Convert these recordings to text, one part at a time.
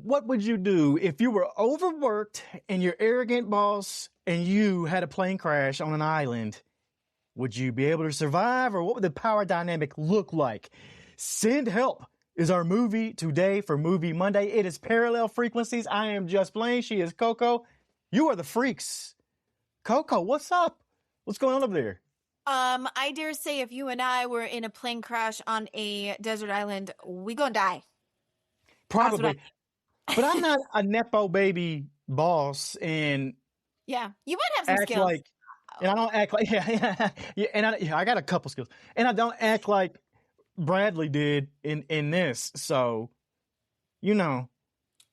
what would you do if you were overworked and your arrogant boss and you had a plane crash on an island? Would you be able to survive, or what would the power dynamic look like? Send help is our movie today for Movie Monday. It is Parallel Frequencies. I am Just Blane. She is Coco. You are the freaks. Coco, what's up? What's going on over there? I dare say if you and I were in a plane crash on a desert island, we gonna die. Probably. But I'm not a nepo baby boss, and yeah, you might have some act skills. like, and I don't act like, yeah, and I got a couple skills, and I don't act like Bradley did in this. So, Yeah,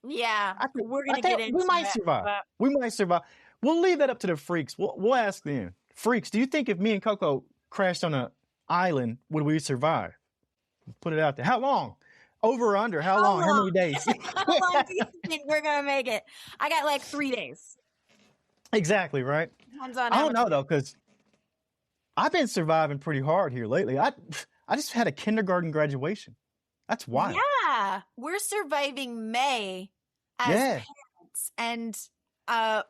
we're gonna get into we might it, survive. but- We might survive. We'll leave that up to the freaks. We'll ask them. Freaks, do you think if me and Coco crashed on an island, would we survive? Put it out there. How long? Over or under? How long? How many days? How long do you think we're gonna make it? I got like 3 days. Exactly, right? Depends on I how don't much- know, though, because I've been surviving pretty hard here lately. I just had a kindergarten graduation. That's wild. Yeah, we're surviving May as parents, and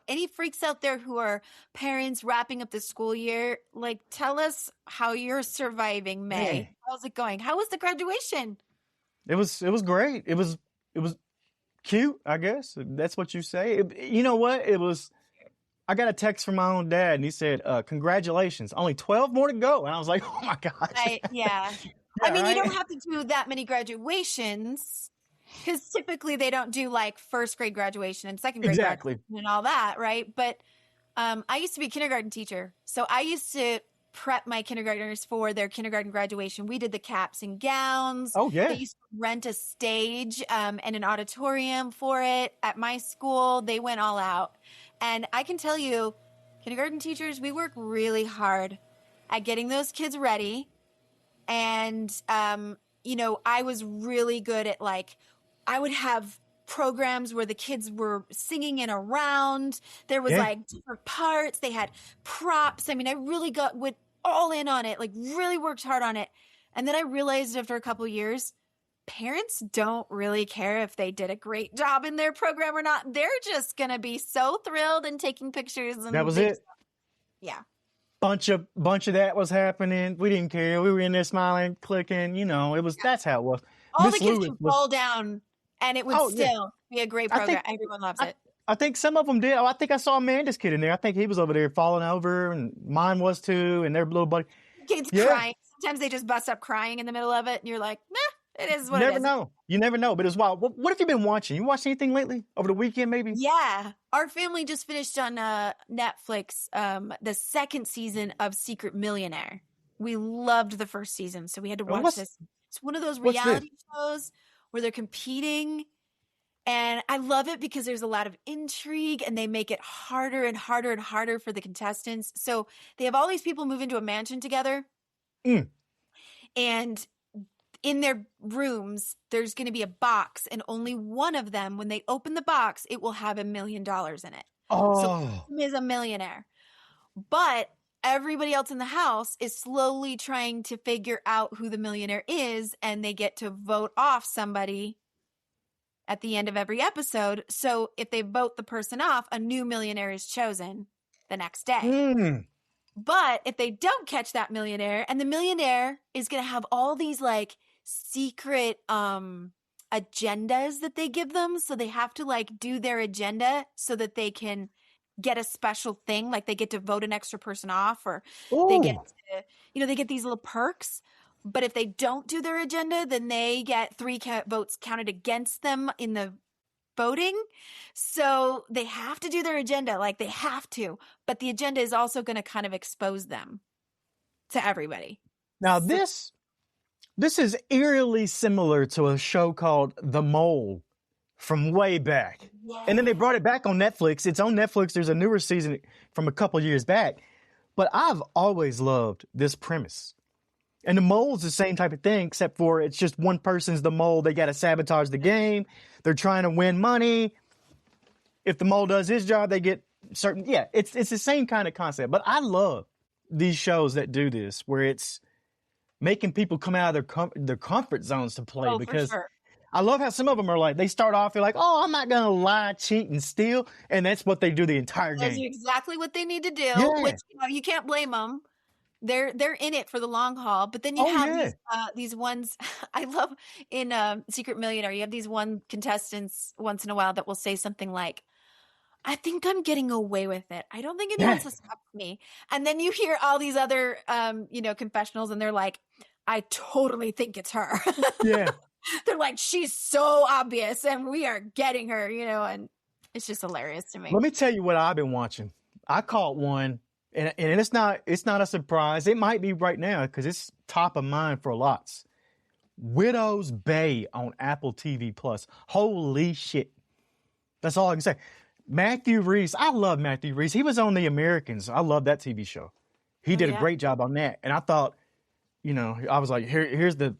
any freaks out there who are parents wrapping up the school year, like, tell us how you're surviving May. Hey. How's it going? How was the graduation? It was great. It was cute, I guess. That's what you say. You know what? I got a text from my own dad, and he said, congratulations, only 12 more to go. And I was like, oh my gosh. Yeah. I mean, you don't have to do that many graduations, because typically they don't do like first grade graduation and second grade graduation and all that, right? But I used to be a kindergarten teacher, so I used to prep my kindergartners for their kindergarten graduation. We did the caps and gowns. Oh, yeah. They used to rent a stage and an auditorium for it at my school. They went all out. And I can tell you, kindergarten teachers, we work really hard at getting those kids ready. And, I was really good at, like, I would have programs where the kids were singing in a round. There was like different parts. They had props. I mean, I really went all in on it, like really worked hard on it. And then I realized after a couple of years, parents don't really care if they did a great job in their program or not. They're just going to be so thrilled and taking pictures. And that was it. Yeah. Bunch of that was happening. We didn't care. We were in there smiling, clicking, that's how it was. All the kids would fall down, and it would still be a great program. Everyone loves it. I think some of them did. I think I saw Amanda's kid in there. I think he was over there falling over, and mine was too, and their little buddy. Kids crying. Sometimes they just bust up crying in the middle of it, and you're like, nah, it is what it is. You never know, but it's wild. What have you been watching? You watched anything lately? Over the weekend, maybe? Yeah. Our family just finished on Netflix the second season of Secret Millionaire. We loved the first season, so we had to watch this. It's one of those reality shows where they're competing. And I love it because there's a lot of intrigue, and they make it harder and harder and harder for the contestants. So they have all these people move into a mansion together. And in their rooms, there's going to be a box, and only one of them, when they open the box, it will have $1 million in it. Oh. So one is a millionaire. But everybody else in the house is slowly trying to figure out who the millionaire is, and they get to vote off somebody at the end of every episode. So if they vote the person off, a new millionaire is chosen the next day. But if they don't catch that millionaire, and the millionaire is going to have all these like secret agendas that they give them, so they have to like do their agenda so that they can get a special thing, like they get to vote an extra person off, or they get to, they get these little perks. But if they don't do their agenda, then they get 3 votes counted against them in the voting. So they have to do their agenda, like they have to. But the agenda is also going to kind of expose them to everybody. Now, this is eerily similar to a show called The Mole from way back. Yeah. And then they brought it back on Netflix. It's on Netflix. There's a newer season from a couple years back. But I've always loved this premise. And the mole's the same type of thing, except for it's just one person's the mole. They got to sabotage the game. They're trying to win money. If the mole does his job, they get certain. Yeah, it's the same kind of concept. But I love these shows that do this, where it's making people come out of their comfort zones to play. Because I love how some of them are like, they start off, they're like, oh, I'm not going to lie, cheat, and steal. And that's what they do the entire That's game. exactly what they need to do, Yeah. which you can't blame them. They're in it for the long haul. But then you Oh, have yeah. these ones I love in Secret Millionaire. You have these one contestants once in a while that will say something like, I think I'm getting away with it. I don't think anyone suspects me. And then you hear all these other, confessionals, and they're like, I totally think it's her. Yeah. They're like, she's so obvious, and we are getting her, and it's just hilarious to me. Let me tell you what I've been watching. I caught one, and it's not a surprise. It might be right now because it's top of mind for lots. Widow's Bay on Apple TV Plus. Holy shit. That's all I can say. Matthew Rhys. I love Matthew Rhys. He was on The Americans. I love that TV show. He did a great job on that. And I thought, I was like, here's the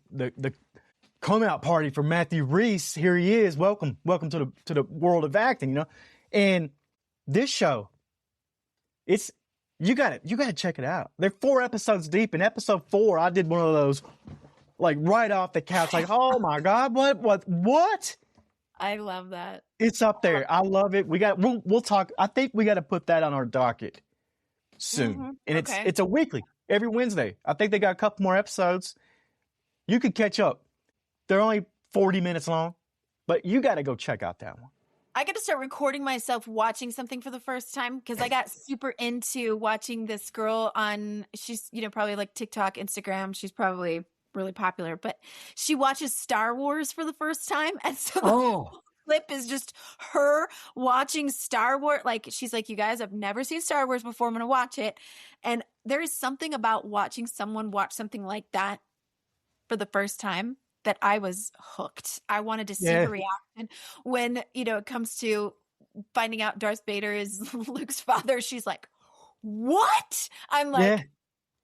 come out party for Matthew Rhys. Here he is. Welcome to the world of acting, And this show, you gotta check it out. They're 4 episodes deep. In episode 4, I did one of those, like right off the couch, like, oh my God, what? I love that. It's up there. I love it. We'll talk. I think we got to put that on our docket soon. Mm-hmm. And it's a weekly, every Wednesday. I think they got a couple more episodes. You could catch up. They're only 40 minutes long, but you got to go check out that one. I got to start recording myself watching something for the first time because I got super into watching this girl on, she's, probably like TikTok, Instagram. She's probably really popular, but she watches Star Wars for the first time. And so the clip is just her watching Star Wars. Like, she's like, you guys, I've never seen Star Wars before. I'm going to watch it. And there is something about watching someone watch something like that for the first time that I was hooked. I wanted to see her reaction when, it comes to finding out Darth Vader is Luke's father. She's like, what? I'm like,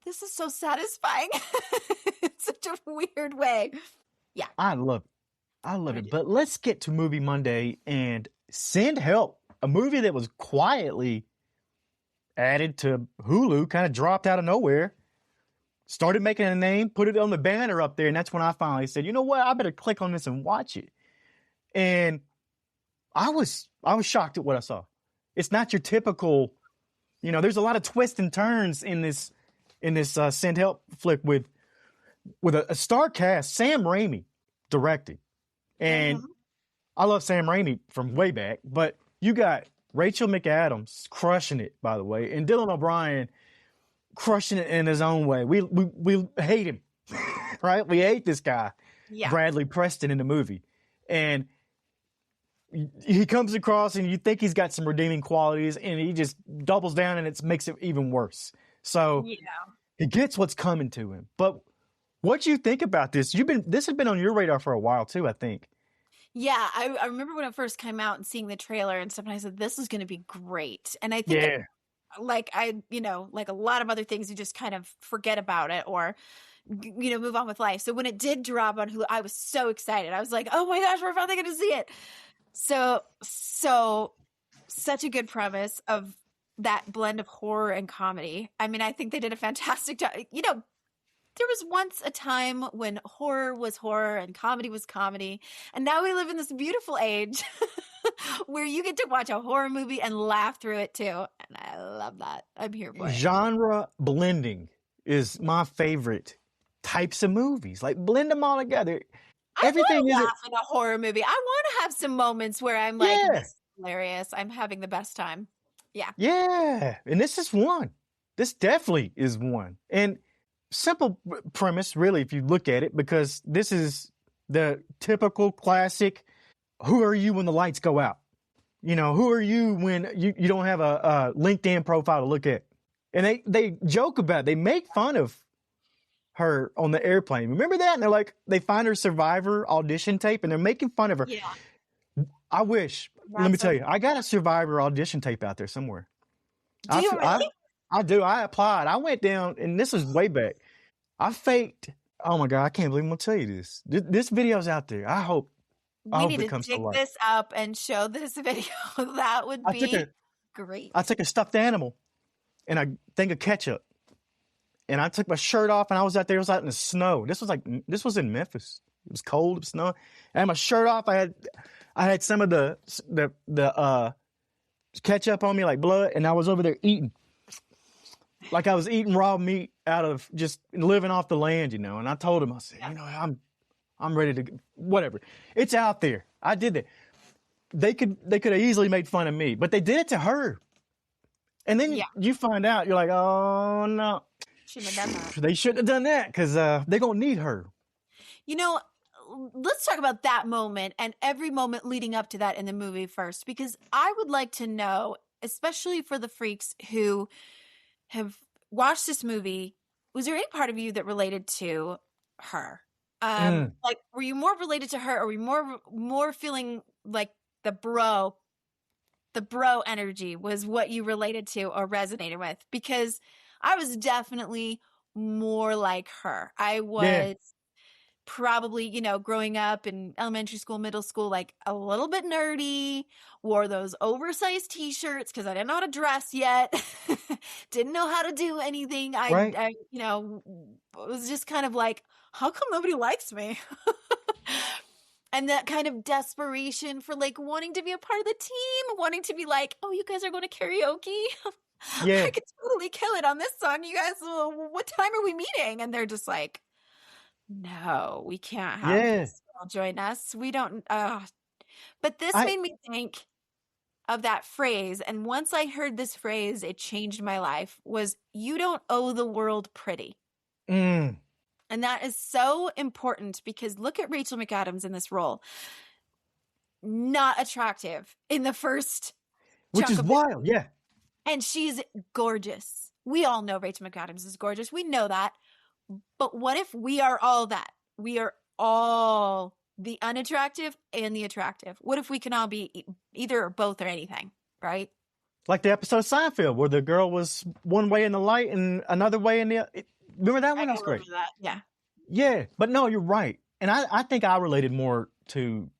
this is so satisfying. It's such a weird way. Yeah. I love it. But let's get to Movie Monday and Send Help, a movie that was quietly added to Hulu, kind of dropped out of nowhere, started making a name, put it on the banner up there, and that's when I finally said, you know what, I better click on this and watch it. And I was shocked at what I saw. It's not your typical, there's a lot of twists and turns in this Send Help flick with a star cast. Sam Raimi directing. And I love Sam Raimi from way back, but you got Rachel McAdams crushing it, by the way, and Dylan O'Brien crushing it in his own way. We hate him, right? We hate this guy, Bradley Preston, in the movie. And he comes across and you think he's got some redeeming qualities, and he just doubles down and it makes it even worse. So he gets what's coming to him. But what do you think about this? This has been on your radar for a while too, I think. Yeah, I remember when it first came out and seeing the trailer and stuff, and I said, this is going to be great. And I think like a lot of other things, you just kind of forget about it or, move on with life. So when it did drop on Hulu, I was so excited. I was like, oh my gosh, we're finally going to see it. So such a good premise of that blend of horror and comedy. I mean, I think they did a fantastic job. There was once a time when horror was horror and comedy was comedy. And now we live in this beautiful age where you get to watch a horror movie and laugh through it too. And I love that. I'm here for it. Genre blending is my favorite types of movies. Like, blend them all together. Everything I laugh in a horror movie. I want to have some moments where I'm like, this is hilarious. I'm having the best time. Yeah. Yeah. And this is one. This definitely is one. And simple premise, really, if you look at it, because this is the typical classic, who are you when the lights go out? Who are you when you don't have a LinkedIn profile to look at? And they joke about it. They make fun of her on the airplane. Remember that? And they're like, they find her Survivor audition tape and they're making fun of her. Yeah. I wish. Let me tell you, I got a Survivor audition tape out there somewhere. Do you really? I do. I applied. I went down, and this is way back. I faked. Oh my God, I can't believe I'm gonna tell you this. This video's out there. I hope we need to dig this up and show this video. That would be great. I took a stuffed animal and a thing of ketchup, and I took my shirt off, and I was out there. It was out in the snow. This was in Memphis. It was cold. It was snowing. I had my shirt off. I had some of the ketchup on me, like blood, and I was over there eating. Like I was eating raw meat out of just living off the land, you know. And I told him, I said, you know, I'm ready to, whatever. It's out there. I did that. They could have easily made fun of me, but they did it to her. And then you find out, you're like, oh no. Shouldn't have done that. They shouldn't have done that because they're going to need her. You know, let's talk about that moment and every moment leading up to that in the movie first, because I would like to know, especially for the freaks who have watched this movie, was there any part of you that related to her? Like, were you more related to her, or were you more feeling like the bro energy was what you related to or resonated with? Because I was definitely more like her. I was probably, you know, growing up in elementary school, middle school, like a little bit nerdy, wore those oversized t-shirts because I didn't know how to dress yet. Didn't know how to do anything. I, you know, was just kind of like, how come nobody likes me? And that kind of desperation for like wanting to be a part of the team, wanting to be like, oh, you guys are going to karaoke? Yeah. I could totally kill it on this song. You guys, what time are we meeting? And they're just like, no, we can't have this girl join us. We don't. But this made me think of that phrase. And once I heard this phrase, it changed my life, was you don't owe the world pretty. And that is so important because look at Rachel McAdams in this role. Not attractive in the first which is wild. Yeah. And she's gorgeous. We all know Rachel McAdams is gorgeous. We know that. But what if we are all that? We are all the unattractive and the attractive. What if we can all be either or both or anything, right? Like the episode of Seinfeld where the girl was one way in the light and another way in the... Remember that one? That was great. That. Yeah. Yeah. But no, you're right. And I think I related more to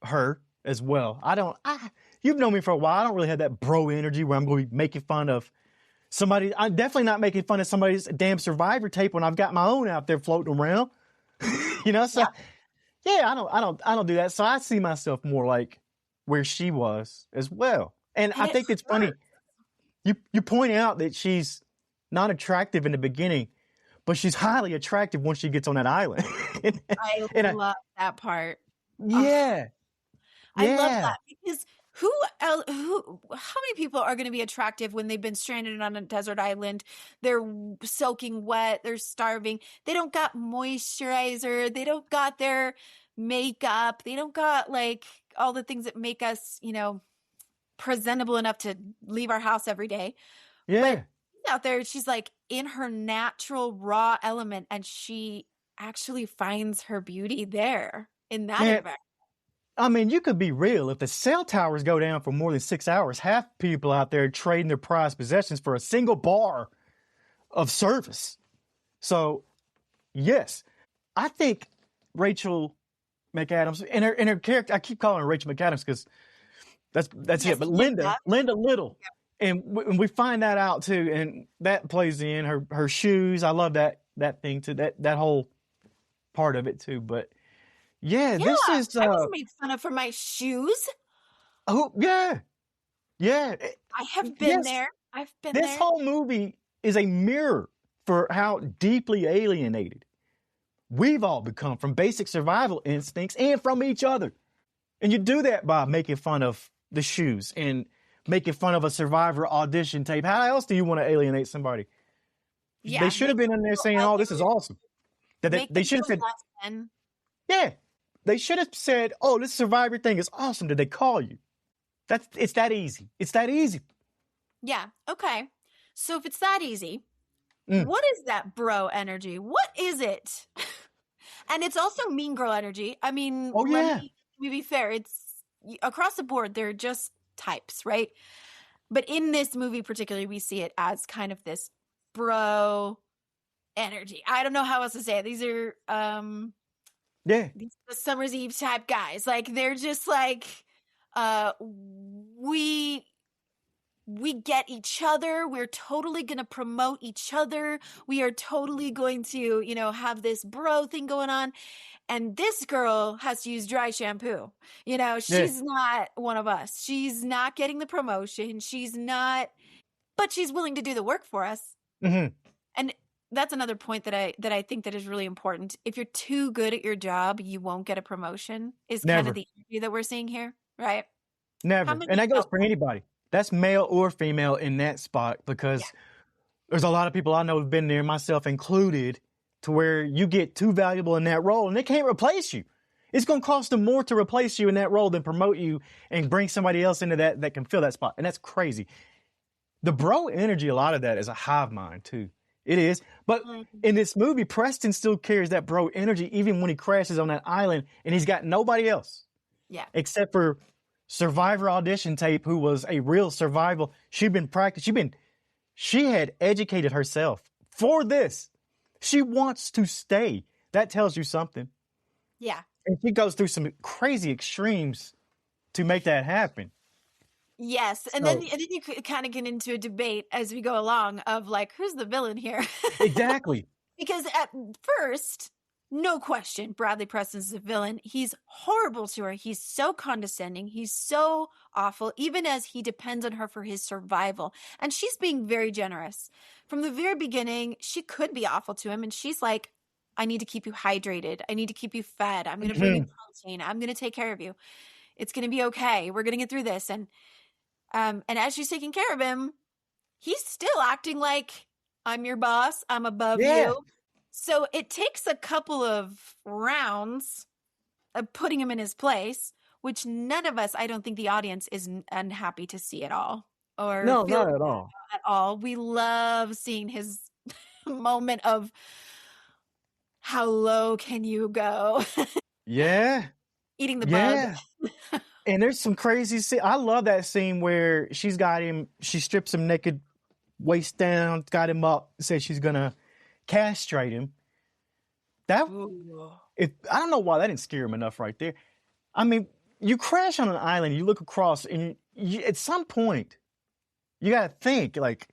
her as well. You've known me for a while. I don't really have that bro energy where I'm going to be making fun of somebody. I'm definitely not making fun of somebody's damn Survivor tape when I've got my own out there floating around. You know, so I don't do that. So I see myself more like where she was as well. And I think it's funny. You point out that she's not attractive in the beginning, but she's highly attractive once she gets on that island. I love that part. Yeah. I love that because how many people are going to be attractive when they've been stranded on a desert island? They're soaking wet. They're starving. They don't got moisturizer. They don't got their makeup. They don't got like all the things that make us, you know, presentable enough to leave our house every day. Yeah. But out there, she's like in her natural raw element, and she actually finds her beauty there in that environment. I mean, you could be real. If the cell towers go down for more than 6 hours, half people out there trading their prized possessions for a single bar of service. So, yes, I think Rachel McAdams and her character. I keep calling her Rachel McAdams because that's it. But Linda Little, and we find that out too, and that plays in her shoes. I love that thing too. That whole part of it too. But. Yeah, this is... I was made fun of for my shoes. Oh, yeah. Yeah. I have been there. I've been there. This whole movie is a mirror for how deeply alienated we've all become from basic survival instincts and from each other. And you do that by making fun of the shoes and making fun of a Survivor audition tape. How else do you want to alienate somebody? Yeah, they should have been in there saying, oh, this is awesome. They should have said... Yeah. They should have said, oh, this Survivor thing is awesome. Did they call you? It's that easy. It's that easy. Yeah. Okay. So if it's that easy, what is that bro energy? What is it? And it's also mean girl energy. I mean, let me be fair. It's across the board. They're just types, right? But in this movie particularly, we see it as kind of this bro energy. I don't know how else to say it. These are... these are the Summer's Eve type guys. Like, they're just like, we we get each other. We're totally going to promote each other. We are totally going to, have this bro thing going on. And this girl has to use dry shampoo. She's not one of us. She's not getting the promotion. But she's willing to do the work for us. Mm-hmm. And that's another point that I think that is really important. If you're too good at your job, you won't get a promotion, is kind of the energy that we're seeing here, right? Never. And that goes for anybody. That's male or female in that spot, because there's a lot of people I know who've been there, myself included, to where you get too valuable in that role and they can't replace you. It's going to cost them more to replace you in that role than promote you and bring somebody else into that can fill that spot. And that's crazy. The bro energy, a lot of that is a hive mind too. It is. But in this movie, Preston still carries that bro energy even when he crashes on that island and he's got nobody else. Yeah. Except for Survivor audition tape, who was a real survival. She'd been practicing. She had educated herself for this. She wants to stay. That tells you something. Yeah. And she goes through some crazy extremes to make that happen. Yes. And then you kind of get into a debate as we go along of like, who's the villain here? Exactly. Because at first, no question, Bradley Preston's the villain. He's horrible to her. He's so condescending. He's so awful, even as he depends on her for his survival. And she's being very generous. From the very beginning, she could be awful to him. And she's like, I need to keep you hydrated. I need to keep you fed. I'm going to bring you protein. I'm going to take care of you. It's going to be okay. We're going to get through this. And as she's taking care of him, he's still acting like, I'm your boss. I'm above you. So it takes a couple of rounds of putting him in his place, which none of us, I don't think the audience is unhappy to see at all. Or no, not at all. At all. We love seeing his moment of how low can you go? Yeah. Eating the bug. And there's some crazy scene. I love that scene where she's got him, she strips him naked, waist down, got him up, says she's going to castrate him. I don't know why that didn't scare him enough right there. I mean, you crash on an island, you look across, and at some point, you got to think like,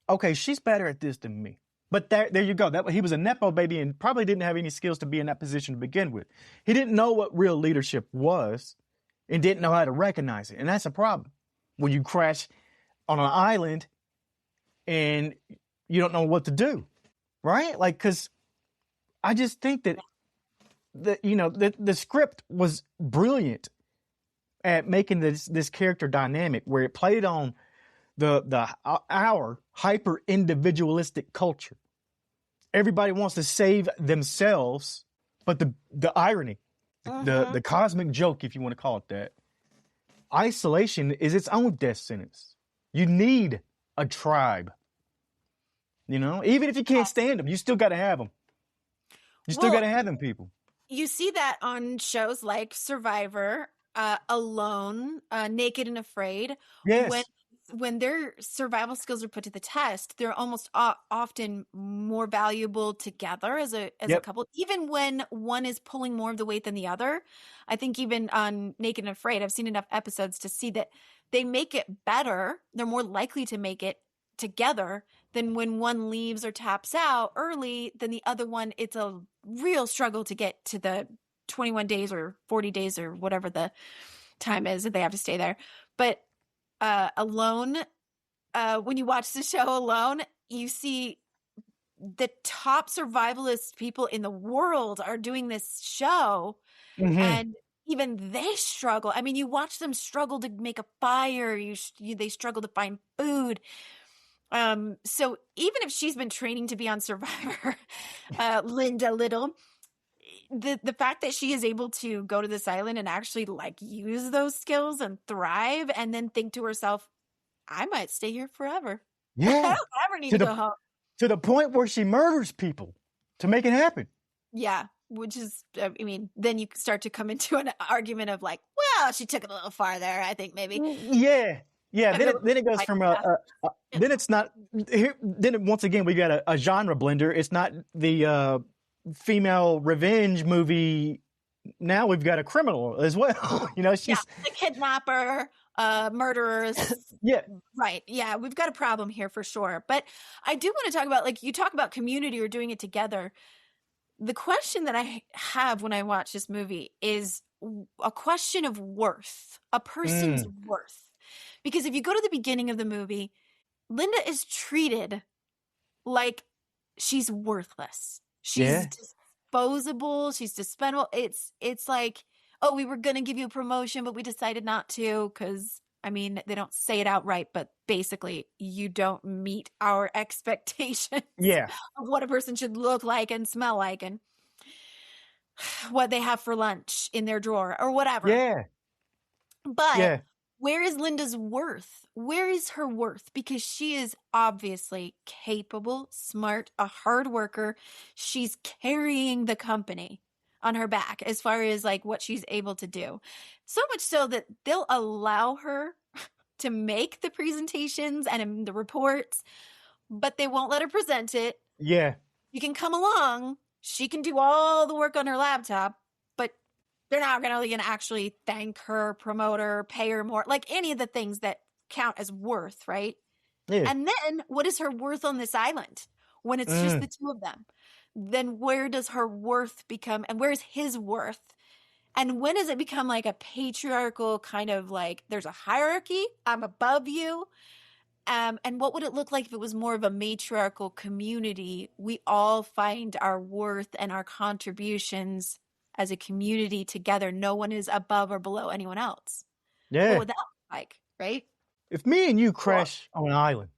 okay, she's better at this than me. But there you go. He was a nepo baby and probably didn't have any skills to be in that position to begin with. He didn't know what real leadership was and didn't know how to recognize it. And that's a problem when you crash on an island and you don't know what to do. Right? Like, because I just think that the script was brilliant at making this character dynamic, where it played on our hyper-individualistic culture. Everybody wants to save themselves, but the irony, the cosmic joke, if you want to call it that, isolation is its own death sentence. You need a tribe. Even if you can't stand them, you still got to have them. You still got to have them people. You see that on shows like Survivor, Alone, Naked and Afraid. Yes. When their survival skills are put to the test, they're almost often more valuable together as a couple. Even when one is pulling more of the weight than the other. I think even on Naked and Afraid, I've seen enough episodes to see that they make it better. They're more likely to make it together than when one leaves or taps out early than the other one. It's a real struggle to get to the 21 days or 40 days or whatever the time is that they have to stay there. But Alone, when you watch the show Alone, you see the top survivalist people in the world are doing this show, and even they struggle. I mean, you watch them struggle to make a fire. They struggle to find food. So even if she's been training to be on Survivor, Linda Little, the fact that she is able to go to this island and actually like use those skills and thrive, and then think to herself, I might stay here forever. Yeah. I don't ever need to go home. To the point where she murders people to make it happen. Yeah. Which is, then you start to come into an argument of like, well, she took it a little farther, I think maybe. Yeah. Then it goes from then it's not here. Then once again we got a genre blender. It's not the female revenge movie. Now we've got a criminal as well. She's the kidnapper. murderers. Yeah. Right. Yeah, we've got a problem here for sure. But I do want to talk about, like, you talk about community or doing it together. The question that I have when I watch this movie is a question of worth, a person's worth. Because if you go to the beginning of the movie, Linda is treated like she's worthless. She's disposable. She's dispensable. It's like, oh, we were going to give you a promotion, but we decided not to because, I mean, they don't say it outright, but basically you don't meet our expectations of what a person should look like and smell like and what they have for lunch in their drawer or whatever. Yeah. But where is Linda's worth? Where is her worth? Because she is obviously capable, smart, a hard worker. She's carrying the company on her back as far as like what she's able to do. So much so that they'll allow her to make the presentations and the reports, but they won't let her present it. Yeah. You can come along. She can do all the work on her laptop, but they're not going to actually thank her, promote her, pay her more, like any of the things that count as worth, right? Yeah. And then what is her worth on this island when it's just the two of them? Then where does her worth become, and where's his worth? And when does it become like a patriarchal kind of like, there's a hierarchy, I'm above you? And what would it look like if it was more of a matriarchal community? We all find our worth and our contributions as a community together. No one is above or below anyone else. Yeah. What would that look like, right? If me and you crash on an island,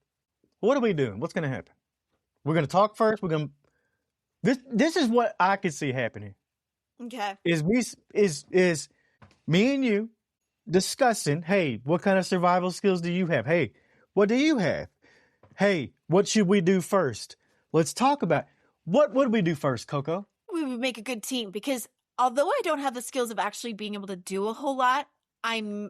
what are we doing? What's going to happen? We're going to talk first. We're going to... This is what I could see happening. Okay. Is me and you discussing, hey, what kind of survival skills do you have? Hey, what do you have? Hey, what should we do first? Let's talk about what would we do first, Coco? We would make a good team because although I don't have the skills of actually being able to do a whole lot, I'm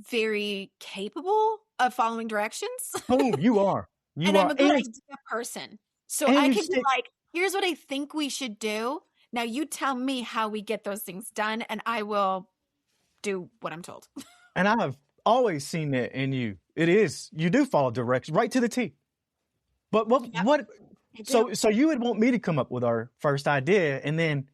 very capable of following directions. Oh, you are. I'm a good idea person. So I can be like, here's what I think we should do. Now you tell me how we get those things done, and I will do what I'm told. And I've always seen that in you. It is. You do follow directions right to the T. But what so you would want me to come up with our first idea and then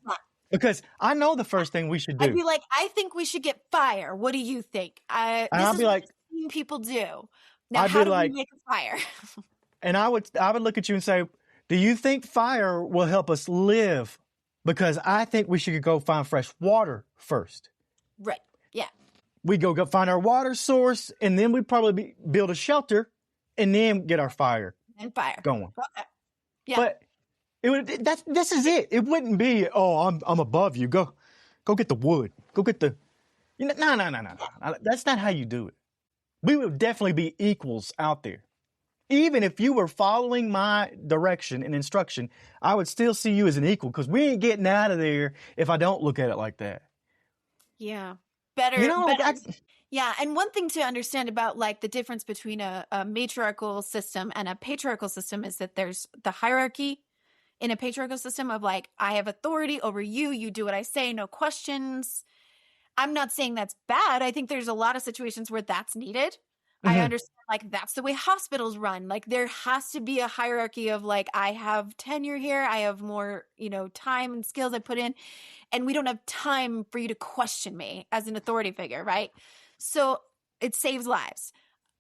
because I know the first thing we should do. I'd be like, I think we should get fire. What do you think? I'll be like, what people do. Now how do we make a fire? And I would look at you and say, do you think fire will help us live? Because I think we should go find fresh water first. Right. Yeah. We go find our water source, and then we'd probably build a shelter, and then get our fire going. Okay. Yeah. But this is it. It wouldn't be, oh, I'm above you. Go get the wood. Go get the. No. That's not how you do it. We would definitely be equals out there. Even if you were following my direction and instruction, I would still see you as an equal because we ain't getting out of there if I don't look at it like that. Yeah. Better. Yeah. And one thing to understand about like the difference between a matriarchal system and a patriarchal system is that there's the hierarchy in a patriarchal system of like, I have authority over you. You do what I say, no questions. I'm not saying that's bad. I think there's a lot of situations where that's needed. Mm-hmm. I understand, like, that's the way hospitals run. Like, there has to be a hierarchy of, like, I have tenure here. I have more, time and skills I put in. And we don't have time for you to question me as an authority figure, right? So it saves lives.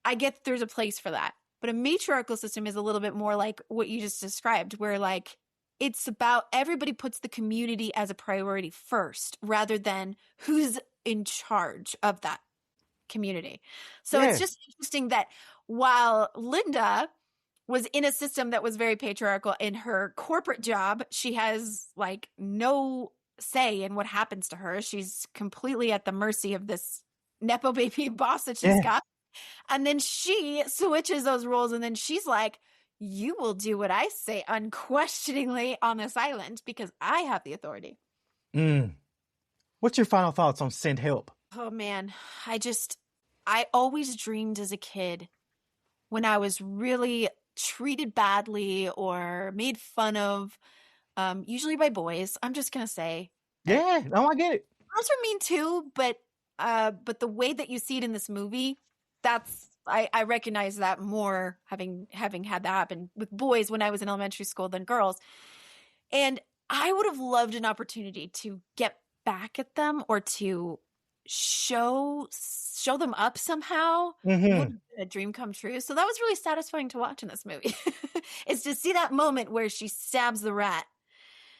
I get there's a place for that. But a matriarchal system is a little bit more like what you just described, where, like, it's about everybody puts the community as a priority first rather than who's in charge of that community. So It's just interesting that while Linda was in a system that was very patriarchal in her corporate job, she has like no say in what happens to her. She's completely at the mercy of this nepo baby boss that she's got. And then she switches those roles and then she's like, you will do what I say unquestioningly on this island because I have the authority. What's your final thoughts on Send Help? Oh man, I always dreamed as a kid when I was really treated badly or made fun of, usually by boys. I'm just going to say. Yeah, no, I get it. Girls are mean too, but the way that you see it in this movie, I recognize that more having had that happen with boys when I was in elementary school than girls. And I would have loved an opportunity to get back at them or to show them up somehow. Would have been a dream come true. So that was really satisfying to watch in this movie. Is to see that moment where she stabs the rat.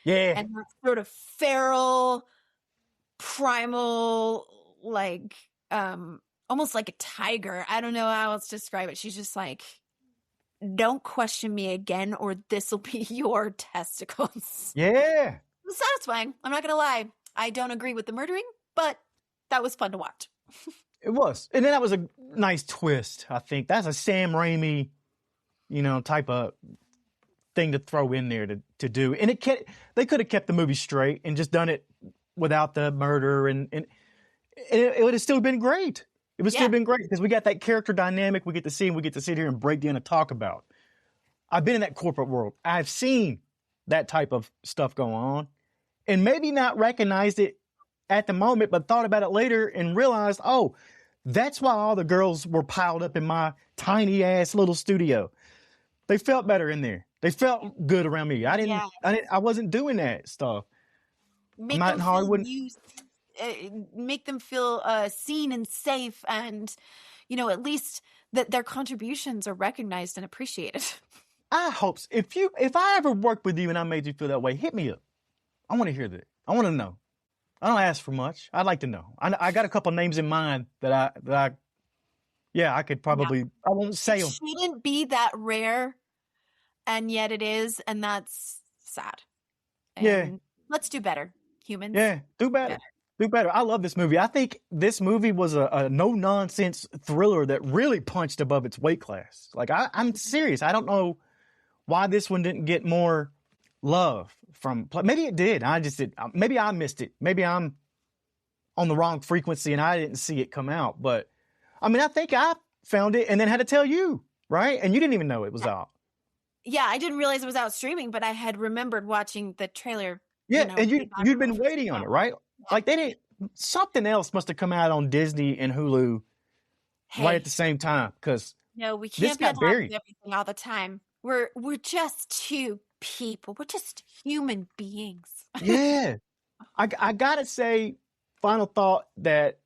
Yeah. And that sort of feral, primal, like almost like a tiger. I don't know how else to describe it. She's just like, don't question me again or this will be your testicles. Yeah. It was satisfying. I'm not going to lie. I don't agree with the murdering, but that was fun to watch. It was. And then that was a nice twist, I think. That's a Sam Raimi, type of thing to throw in there to do. And they could have kept the movie straight and just done it without the murder and it would have still been great. It would still been great because we got that character dynamic we get to see and we get to sit here and break down and talk about. I've been in that corporate world. I've seen that type of stuff go on and maybe not recognized it at the moment, but thought about it later and realized, oh, that's why all the girls were piled up in my tiny ass little studio. They felt better in there. They felt good around me. I wasn't doing that stuff. Make them feel seen and safe, and at least that their contributions are recognized and appreciated. I hope so. If I ever worked with you and I made you feel that way, hit me up. I want to hear that. I want to know. I don't ask for much. I'd like to know. I got a couple names in mind that I could probably. I won't say them. It shouldn't be that rare, and yet it is, and that's sad. And let's do better, humans. Yeah, do better. Do better. I love this movie. I think this movie was a no-nonsense thriller that really punched above its weight class. Like, I'm serious. I don't know why this one didn't get more love from... Maybe it did. Maybe I missed it. Maybe I'm on the wrong frequency and I didn't see it come out. But, I think I found it and then had to tell you, right? And you didn't even know it was out. Yeah, I didn't realize it was out streaming, but I had remembered watching the trailer. Yeah, and you'd been waiting on it, right? Like something else must have come out on Disney and Hulu right at the same time because we can't be on top of everything all the time. We're just two people. We're just human beings. Yeah, I gotta say, final thought that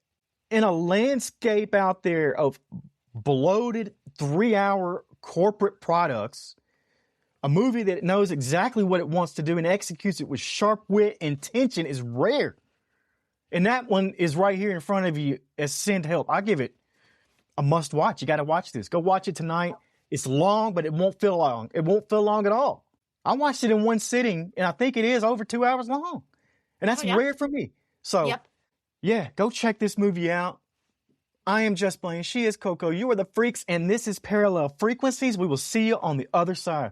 in a landscape out there of bloated 3-hour corporate products, a movie that knows exactly what it wants to do and executes it with sharp wit and tension is rare. And that one is right here in front of you as Send Help. I give it a must watch. You got to watch this. Go watch it tonight. It's long, but it won't feel long. It won't feel long at all. I watched it in one sitting, and I think it is over 2 hours long. And that's rare for me. So, go check this movie out. I am Just Blane. She is Coco. You are the Freaks, and this is Parallel Frequencies. We will see you on the other side.